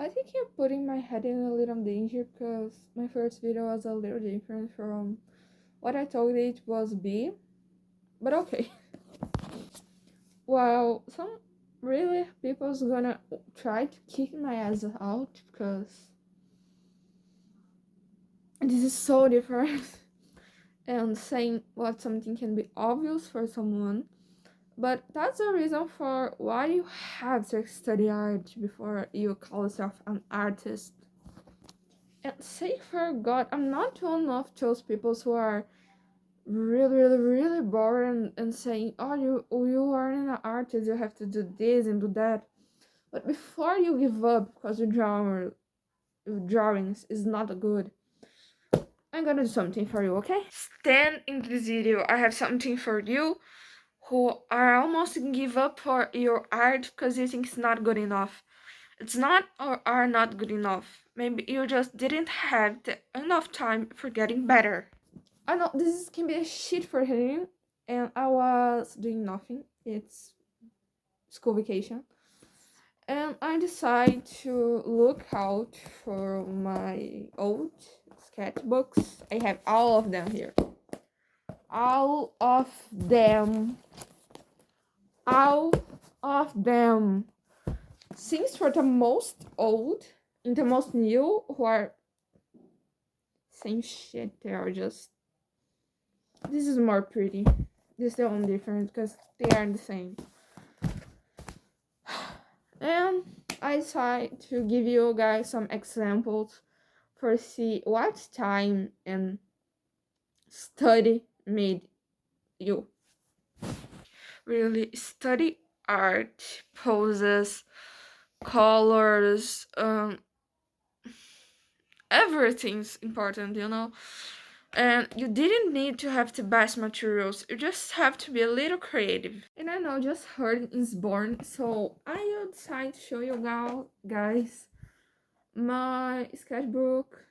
I think you're putting my head in a little danger because my first video was a little different from what I told it was be. But okay. Well, some really people's gonna try to kick my ass out because this is so different. And saying what something can be obvious for someone. But that's the reason for why you have to study art before you call yourself an artist. And say for God, I'm not one of those people who are really boring and saying, oh, you are an artist, you have to do this and do that. But before you give up because your drawings is not good, I'm gonna do something for you, okay? Stand in this video. I have something for you who are almost give up for your art because you think it's not good enough. It's not or are not good enough. Maybe you just didn't have enough time for getting better. I know this can be a shit for him, and I was doing nothing. It's school vacation. And I decided to look out for my old sketchbooks. I have all of them here. All of them. All of them. Since for the most old and the most new, who are same shit, they are just. This is more pretty. This is the only difference because they are the same. And I decided to give you guys some examples for see what time and study made you. Really study art, poses, colors, everything's important, you know. And you didn't need to have the best materials, you just have to be a little creative. And I know just heard is born, so I will decide to show you now, guys, my sketchbook.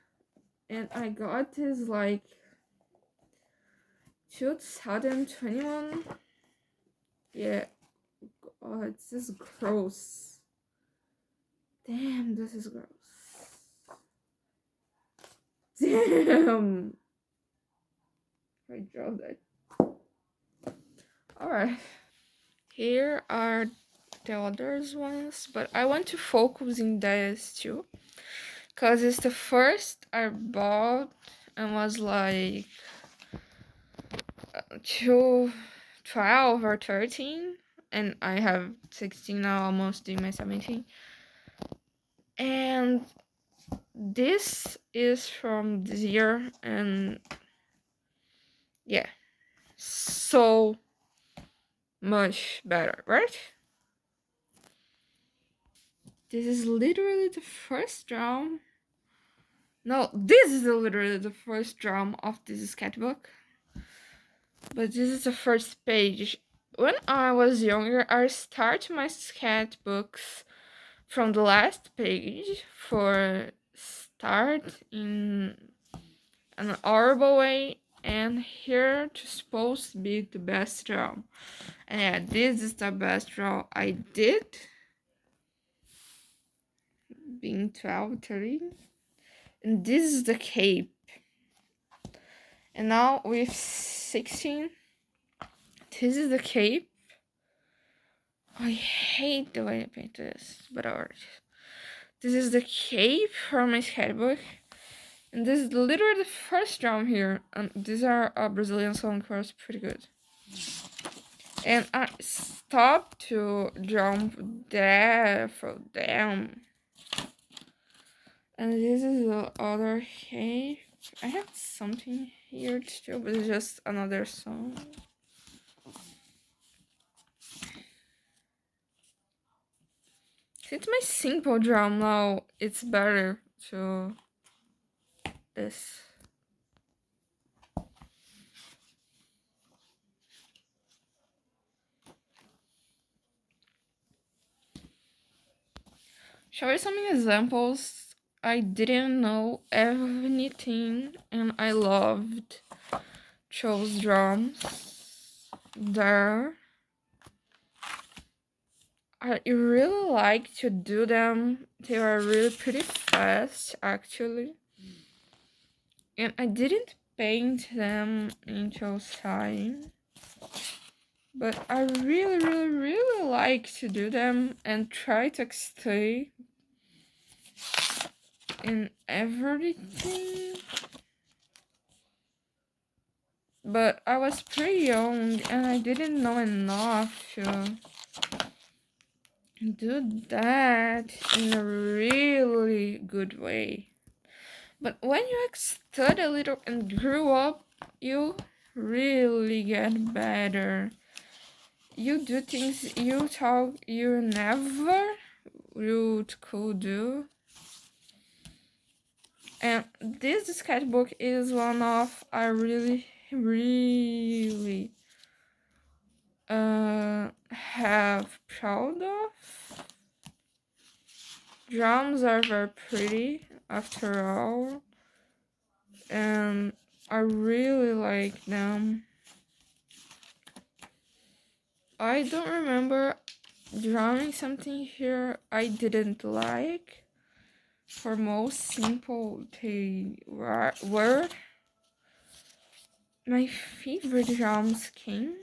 And I got this like 2021. Yeah, God, this is gross. Damn, this is gross. Damn. I draw that. Alright. Here are the others ones, but I want to focus in this too. Because it's the first I bought and was like 12 or 13. And I have 16 now, almost doing my 17. And this is from this year, and yeah, so much better, right? This is literally the first drum. No, this is literally the first drum of this sketchbook. But this is the first page. When I was younger, I started my sketchbooks from the last page for start in an horrible way, and here to supposed to be the best drum. And yeah, this is the best drum I did, being 12, 13. And this is the cape. And now with 16, this is the cape. I hate the way I paint this, but alright. This is the cape from my sketchbook. And this is literally the first drum here. And these are a Brazilian song chorus, pretty good. And I stopped to jump there for them. And this is the other cape. I have something here too, but it's just another song. Since my simple drum now, it's better to this. Show you some examples. I didn't know anything, and I loved those drums. There. I really like to do them. They are really pretty fast, actually. And I didn't paint them until time. But I really, really, really like to do them and try to stay in everything. But I was pretty young and I didn't know enough to do that in a really good way. But when you study a little and grew up, you really get better. You do things you thought you never could do. And this sketchbook is one of I really, really have proud of. Drums are very pretty after all, and I really like them. I don't remember drawing something here I didn't like. For most simple they were. My favorite drums came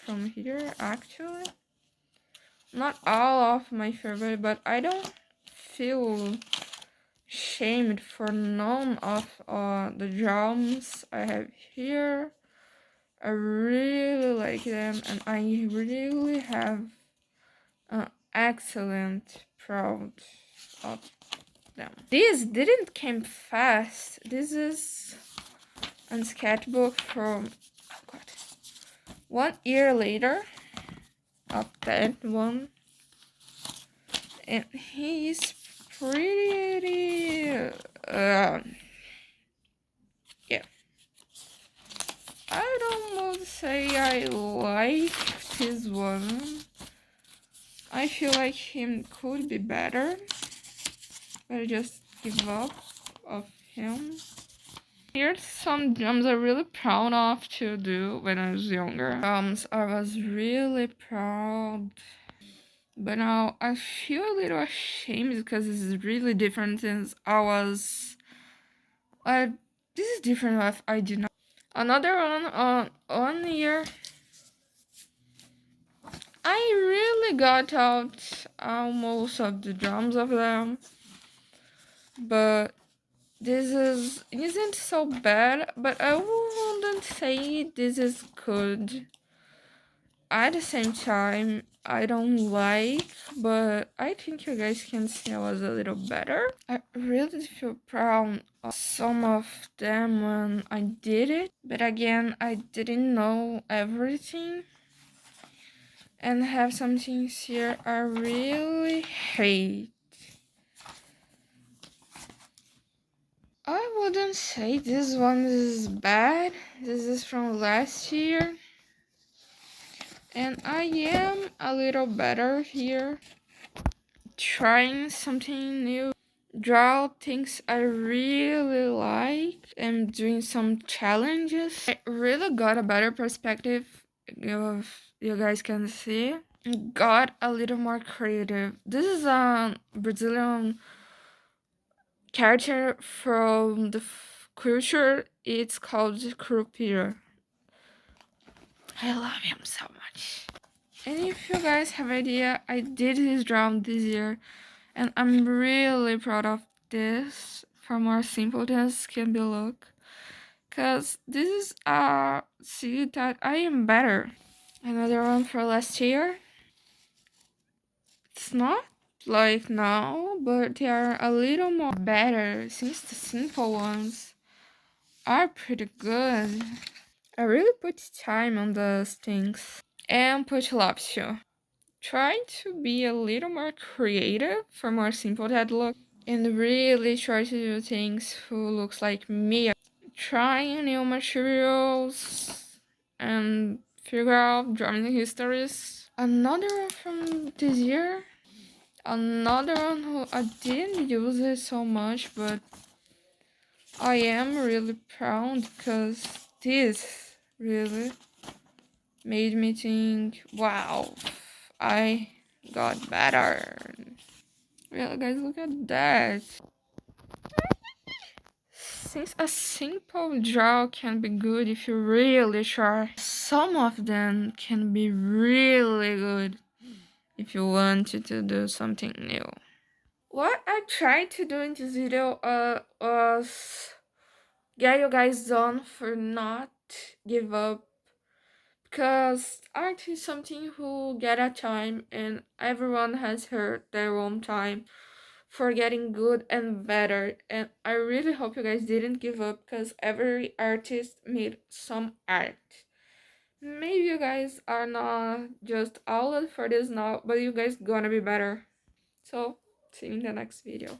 from here, actually. Not all of my favorite, but I don't feel shamed for none of the drums I have here. I really like them, and I really have an excellent proud of them. This didn't came fast. This is a sketchbook from 1 year later of that one, and he's pretty yeah, I don't want to say I like this one. I feel like him could be better, but I just give up of him. Here's some drums I'm really proud of to do when I was younger. I was really proud, but now I feel a little ashamed because this is really different since I was. This is different if I did not. Another one on 1 year. I really got out most of the drums of them, but this isn't so bad. But I wouldn't say this is good. At the same time, I don't like, but I think you guys can see I was a little better. I really feel proud of some of them when I did it, but again, I didn't know everything. And have some things here I really hate. I wouldn't say this one is bad. This is from last year. And I am a little better here. Trying something new. Draw things I really like. And doing some challenges. I really got a better perspective, if you guys can see. Got a little more creative. This is a Brazilian character from the culture. It's called Curupira. I love him so much. And if you guys have idea, I did this drum this year, and I'm really proud of this. For more simple this can be look, cause this is see that I am better. Another one for last year. It's not like now, but they are a little more better since the simple ones are pretty good. I really put time on those things and put love too. Try to be a little more creative for more simple that look, and really try to do things who looks like me. Trying new materials and figure out drawing histories. Another one from this year. Another one who I didn't use it so much, but I am really proud because this really made me think, wow, I got better. Yeah, guys, look at that. Since a simple draw can be good if you really try, some of them can be really good if you wanted to do something new. What I tried to do in this video was get you guys on for not give up, because art is something who get a time and everyone has their own time for getting good and better, and I really hope you guys didn't give up, because every artist made some art. Maybe you guys are not just outlet for this now, but you guys gonna be better. So see you in the next video.